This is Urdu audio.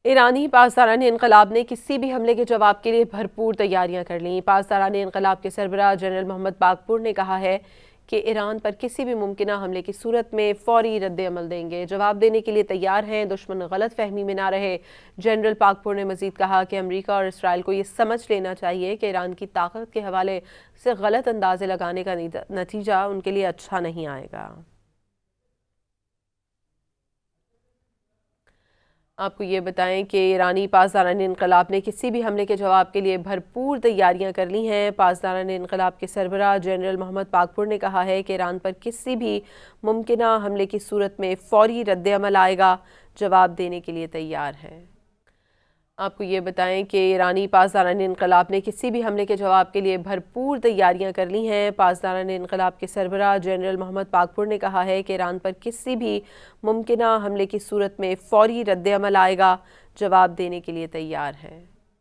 ایرانی پاسداران انقلاب نے کسی بھی حملے کے جواب کے لیے بھرپور تیاریاں کر لیں۔ پاسداران انقلاب کے سربراہ جنرل محمد باقپور نے کہا ہے کہ ایران پر کسی بھی ممکنہ حملے کی صورت میں فوری رد عمل دیں گے، جواب دینے کے لیے تیار ہیں، دشمن غلط فہمی میں نہ رہے۔ جنرل باقپور نے مزید کہا کہ امریکہ اور اسرائیل کو یہ سمجھ لینا چاہیے کہ ایران کی طاقت کے حوالے سے غلط اندازے لگانے کا نتیجہ ان کے لیے اچھا نہیں آئے گا۔ آپ کو یہ بتائیں کہ ایرانی پاسداران انقلاب نے کسی بھی حملے کے جواب کے لیے بھرپور تیاریاں کر لی ہیں۔ پاسداران انقلاب کے سربراہ جنرل محمد باقپور نے کہا ہے کہ ایران پر کسی بھی ممکنہ حملے کی صورت میں فوری رد عمل آئے گا، جواب دینے کے لیے تیار ہے۔ آپ کو یہ بتائیں کہ ایرانی پاسداران انقلاب نے کسی بھی حملے کے جواب کے لیے بھرپور تیاریاں کر لی ہیں۔ پاسداران انقلاب کے سربراہ جنرل محمد باقپور نے کہا ہے کہ ایران پر کسی بھی ممکنہ حملے کی صورت میں فوری رد عمل آئے گا، جواب دینے کے لیے تیار ہے۔